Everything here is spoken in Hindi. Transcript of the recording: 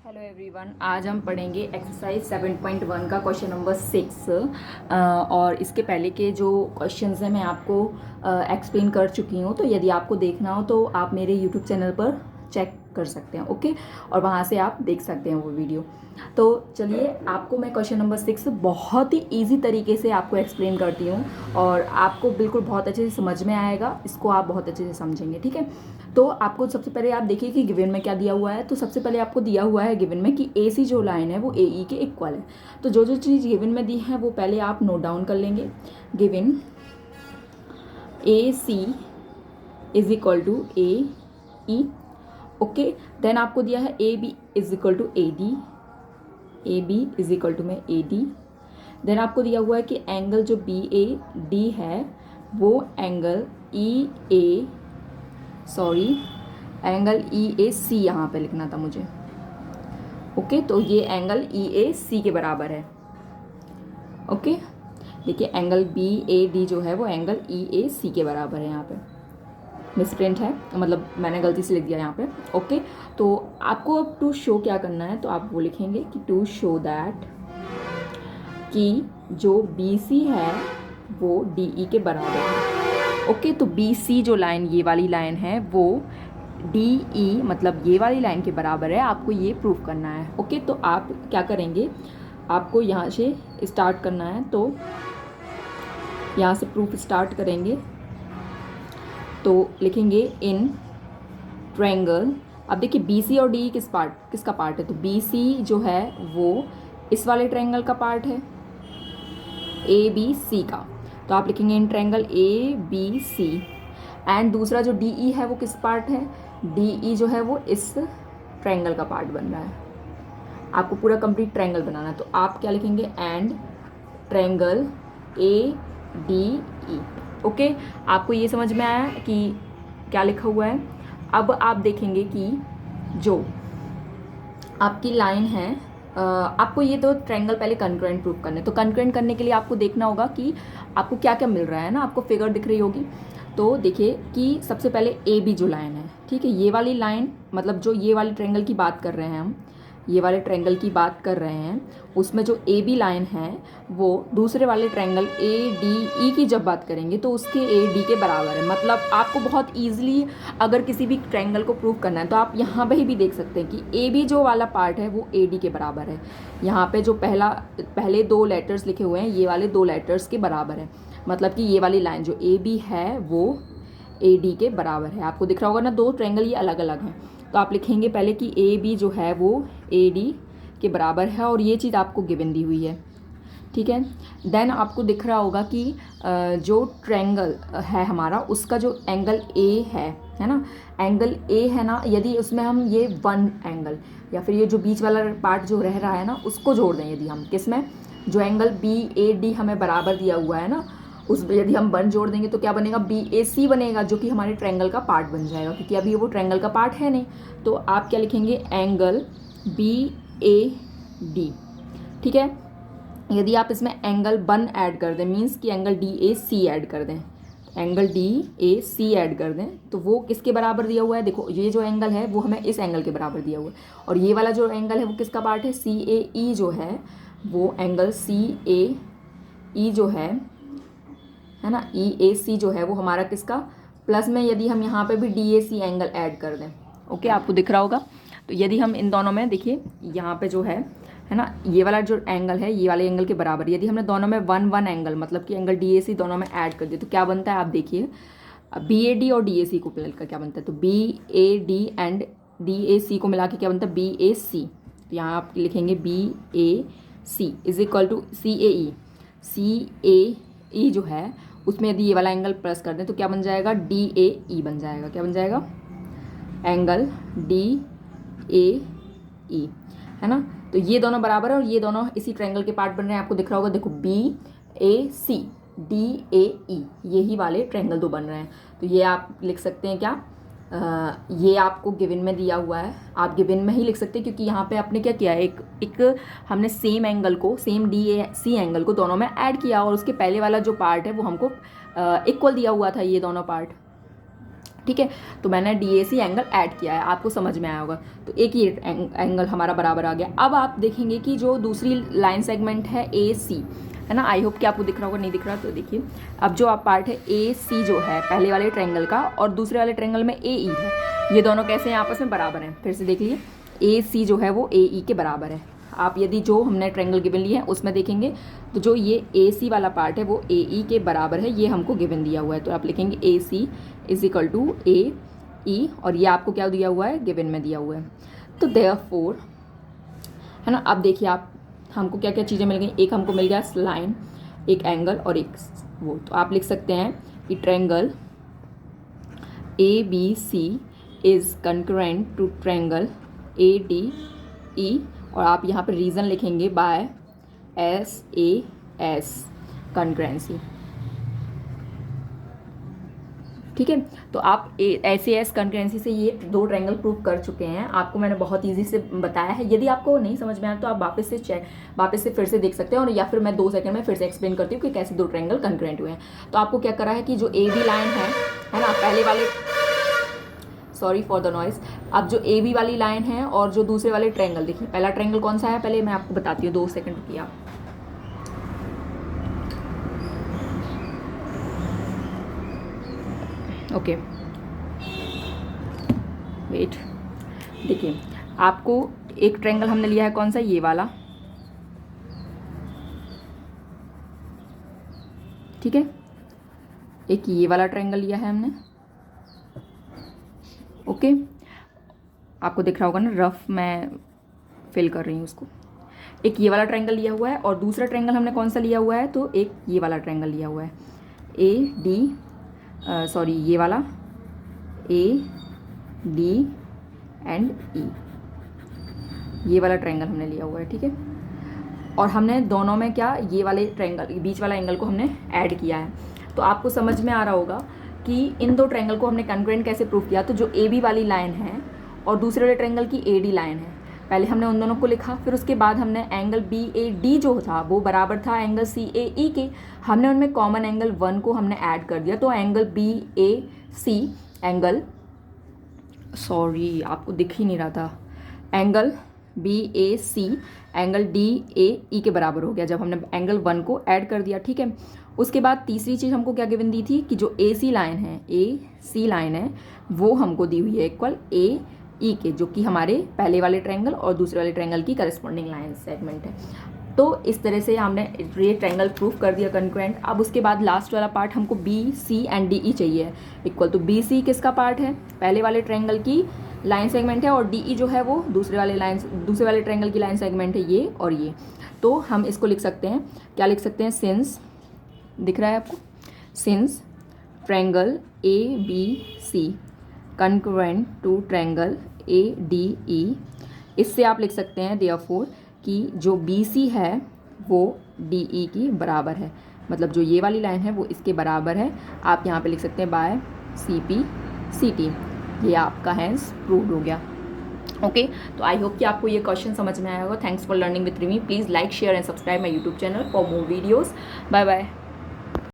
हेलो एवरीवन, आज हम पढ़ेंगे एक्सरसाइज 7.1 का क्वेश्चन नंबर 6। और इसके पहले के जो क्वेश्चंस हैं मैं आपको एक्सप्लेन कर चुकी हूँ। तो यदि आपको देखना हो तो आप मेरे यूट्यूब चैनल पर चेक कर सकते हैं, ओके। और वहाँ से आप देख सकते हैं वो वीडियो। तो चलिए, आपको मैं क्वेश्चन नंबर 6 बहुत ही ईजी तरीके से आपको एक्सप्लेन करती हूँ और आपको बिल्कुल बहुत अच्छे से समझ में आएगा। इसको आप बहुत अच्छे से समझेंगे, ठीक है। तो आपको सबसे पहले आप देखिए कि गिवन में क्या दिया हुआ है। तो सबसे पहले आपको दिया हुआ है गिवन में कि ए सी जो लाइन है वो ए ई के इक्वल है। तो जो जो चीज़ गिवन में दी है वो पहले आप नोट डाउन कर लेंगे। Given A C is equal to A E, okay. Then आपको दिया है A B is equal to A D, A B is equal to में ए डी। देन आपको दिया हुआ है कि एंगल जो बी ए डी है वो angle E A angle E ए सी यहाँ पे लिखना था मुझे, ओके। तो ये एंगल ई ए सी के बराबर है, ओके। देखिए एंगल बी ए डी जो है वो एंगल ई ए सी के बराबर है। यहाँ पे मिसप्रिंट है, मतलब मैंने गलती से लिख दिया यहाँ पे, ओके। तो आपको अब टू शो क्या करना है, तो आप वो लिखेंगे कि टू शो दैट कि जो बी सी है वो डी ई के बराबर है, ओके। तो बी सी जो लाइन, ये वाली लाइन है, वो डी ई मतलब ये वाली लाइन के बराबर है। आपको ये प्रूव करना है, ओके। तो आप क्या करेंगे, आपको यहाँ से स्टार्ट करना है। तो यहाँ से प्रूफ स्टार्ट करेंगे तो लिखेंगे इन ट्रायंगल। अब देखिए बी सी और डी किसका पार्ट है, तो बी सी जो है वो इस वाले ट्रायंगल का पार्ट है, ए बी सी का। तो आप लिखेंगे in triangle A B C. And दूसरा जो डी ई है वो किस पार्ट है, डी ई जो है वो इस ट्रायंगल का पार्ट बन रहा है। आपको पूरा कंप्लीट ट्रायंगल बनाना है। तो आप क्या लिखेंगे, and triangle A D E, okay. आपको ये समझ में आया कि क्या लिखा हुआ है। अब आप देखेंगे कि जो आपकी लाइन है, आपको ये तो ट्रायंगल पहले कंकरेंट प्रूफ करना है। तो कंकरेंट करने के लिए आपको देखना होगा कि आपको क्या क्या मिल रहा है ना। आपको फिगर दिख रही होगी। तो देखिए कि सबसे पहले ए बी जो लाइन है, ठीक है, ये वाली लाइन मतलब जो ये वाली ट्रायंगल की बात कर रहे हैं हम, ये वाले ट्रायंगल की बात कर रहे हैं, उसमें जो ए बी लाइन है वो दूसरे वाले ट्रायंगल ए डी ई की जब बात करेंगे तो उसके ए डी के बराबर है। मतलब आपको बहुत ईजिली अगर किसी भी ट्रायंगल को प्रूव करना है तो आप यहाँ पे ही भी देख सकते हैं कि ए बी जो वाला पार्ट है वो ए डी के बराबर है। यहाँ पे जो पहले दो लेटर्स लिखे हुए हैं ये वाले दो लेटर्स के बराबर है। मतलब कि ये वाली लाइन जो ए बी है वो ए डी के बराबर है। आपको दिख रहा होगा ना, दो ट्रायंगल ये अलग अलग हैं। तो आप लिखेंगे पहले कि ए बी जो है वो ए डी के बराबर है और ये चीज़ आपको गिवन दी हुई है, ठीक है। देन आपको दिख रहा होगा कि जो ट्रायंगल है हमारा उसका जो एंगल ए है ना, एंगल ए है ना, यदि उसमें हम ये वन एंगल या फिर ये जो बीच वाला पार्ट जो रह रहा है ना उसको जोड़ दें, यदि हम किसमें, जो एंगल बी ए डी हमें बराबर दिया हुआ है ना उस यदि हम वन जोड़ देंगे तो क्या बनेगा, बी ए सी बनेगा, जो कि हमारे ट्रायंगल का पार्ट बन जाएगा, क्योंकि अभी वो ट्रायंगल का पार्ट है नहीं। तो आप क्या लिखेंगे, एंगल बी ए डी, ठीक है। यदि आप इसमें एंगल वन ऐड कर दें, मीन्स कि angle D A C add कर दें, angle D A C add कर दें तो वो किसके बराबर दिया हुआ है, देखो ये जो एंगल है वो हमें इस एंगल के बराबर दिया हुआ है। और ये वाला जो एंगल है वो किसका पार्ट है, सी ए ई जो है वो एंगल सी ए ई जो है ना, ई ए सी जो है वो हमारा किसका, प्लस में यदि हम यहाँ पे भी D A C angle add कर दें, ओके। आपको दिख रहा होगा। तो यदि हम इन दोनों में देखिए यहाँ पे जो है ना, ये वाला जो एंगल है ये वाले एंगल के बराबर, यदि हमने दोनों में वन वन एंगल मतलब कि एंगल डी ए सी दोनों में ऐड कर दिए तो क्या बनता है, आप देखिए बी ए डी और डी ए सी को मिलकर क्या बनता है, तो B A D and D A C को मिला के क्या बनता है, बी ए सी। तो यहाँ आप लिखेंगे B A C is equal to C A E. C A E जो है उसमें यदि ये वाला एंगल प्लस कर दें तो क्या बन जाएगा, डी ए ई बन जाएगा। क्या बन जाएगा, एंगल डी ए ई, है ना। तो ये दोनों बराबर है और ये दोनों इसी ट्रायंगल के पार्ट बन रहे हैं। आपको दिख रहा होगा, देखो B A C D A ई, यही वाले ट्रायंगल दो बन रहे हैं। तो ये आप लिख सकते हैं क्या, ये आपको गिवन में दिया हुआ है, आप गिवन में ही लिख सकते हैं, क्योंकि यहाँ पे आपने क्या किया है, एक हमने सेम एंगल को, same D A C angle को दोनों में ऐड किया और उसके पहले वाला जो पार्ट है वो हमको इक्वल दिया हुआ था, ये दोनों पार्ट, ठीक है। तो मैंने DAC एंगल ऐड किया है, आपको समझ में आया होगा। तो एक ही एंगल हमारा बराबर आ गया। अब आप देखेंगे कि जो दूसरी लाइन सेगमेंट है AC, है ना, आई होप कि आपको दिख रहा होगा, नहीं दिख रहा तो देखिए। अब जो आप पार्ट है AC जो है पहले वाले ट्रायंगल का और दूसरे वाले ट्रायंगल में AE है, ये दोनों कैसे हैं, आपस में बराबर हैं। फिर से देख लीजिए, AC जो है वो AE के बराबर है। आप यदि जो हमने ट्रायंगल गिवन लिए हैं उसमें देखेंगे तो जो ये AC वाला पार्ट है वो AE के बराबर है, ये हमको गिवन दिया हुआ है। तो आप लिखेंगे AC is equal to AE, और ये आपको क्या दिया हुआ है, गिवन में दिया हुआ है। तो देयरफॉर, है ना, अब देखिए आप हमको क्या क्या चीज़ें मिल गई। एक हमको मिल गया लाइन, एक एंगल और एक वो। तो आप लिख सकते हैं कि triangle ABC is concurrent to triangle ADE, और आप यहाँ पर रीज़न लिखेंगे बाय SAS कंकरेंसी। ठीक है। तो आप SAS कंकरेंसी से ये दो ट्रायंगल प्रूव कर चुके हैं। आपको मैंने बहुत इजी से बताया है। यदि आपको नहीं समझ में आया तो आप वापस से फिर से देख सकते हैं, और या फिर मैं 2 सेकंड में फिर से एक्सप्लेन करती हूँ कि कैसे दो ट्रायंगल कंकरेंट हुए हैं। तो आपको क्या करा है कि जो AB लाइन है ना, पहले वाले, सॉरी फॉर द नॉइज, अब जो AB वाली लाइन है और जो दूसरे वाले ट्रायंगल, देखिए पहला ट्रायंगल कौन सा है, पहले मैं आपको बताती हूँ, 2 सेकंड रुकिए आप। ओके वेट, देखिए आपको एक ट्रायंगल हमने लिया है, कौन सा, ये वाला, ठीक है। एक ये वाला ट्रायंगल लिया है हमने, ओके। आपको दिख रहा होगा ना, रफ मैं फिल कर रही हूँ उसको। एक ये वाला ट्रायंगल लिया हुआ है, और दूसरा ट्रायंगल हमने कौन सा लिया हुआ है, तो एक ये वाला ट्रायंगल लिया हुआ है, ये वाला AD एंड E, ये वाला ट्रायंगल हमने लिया हुआ है, ठीक है। और हमने दोनों में क्या, ये वाले ट्रायंगल, बीच वाला एंगल को हमने ऐड किया है। तो आपको समझ में आ रहा होगा कि इन दो ट्रायंगल को हमने कंकरेंट कैसे प्रूव किया। तो जो AB वाली लाइन है और दूसरे वाले ट्रायंगल की AD लाइन है, पहले हमने उन दोनों को लिखा, फिर उसके बाद हमने एंगल BAD जो था वो बराबर था एंगल CAE के, हमने उनमें कॉमन एंगल 1 को हमने ऐड कर दिया। तो एंगल BAC एंगल, सॉरी आपको दिख ही नहीं रहा था, एंगल BAC एंगल DAE के बराबर हो गया जब हमने एंगल 1 को ऐड कर दिया, ठीक है। उसके बाद तीसरी चीज़ हमको क्या गिवन दी थी कि जो AC लाइन है वो हमको दी हुई है इक्वल AE के, जो कि हमारे पहले वाले ट्रायंगल और दूसरे वाले ट्रायंगल की करस्पॉन्डिंग लाइन सेगमेंट है। तो इस तरह से हमने ये ट्रायंगल प्रूफ कर दिया कंकरेंट। अब उसके बाद लास्ट वाला पार्ट हमको BC एंड DE चाहिए इक्वल। तो BC किसका पार्ट है, पहले वाले ट्रायंगल की लाइन सेगमेंट है, और DE जो है वो दूसरे वाले ट्रायंगल की लाइन सेगमेंट है, ये और ये। तो हम इसको लिख सकते हैं, क्या लिख सकते हैं, सिंस, दिख रहा है आपको, since triangle ABC concurrent to triangle ADE, इससे आप लिख सकते हैं देयरफॉर कि जो BC है वो DE की बराबर है, मतलब जो ये वाली लाइन है वो इसके बराबर है। आप यहाँ पे लिख सकते हैं बाय CP/CT, ये आपका हैंस प्रूव्ड हो गया। ओके, तो आई होप कि आपको ये क्वेश्चन समझ में आया होगा। Thanks for learning with Rimi. Please like, share and subscribe my YouTube channel for more videos. Bye bye.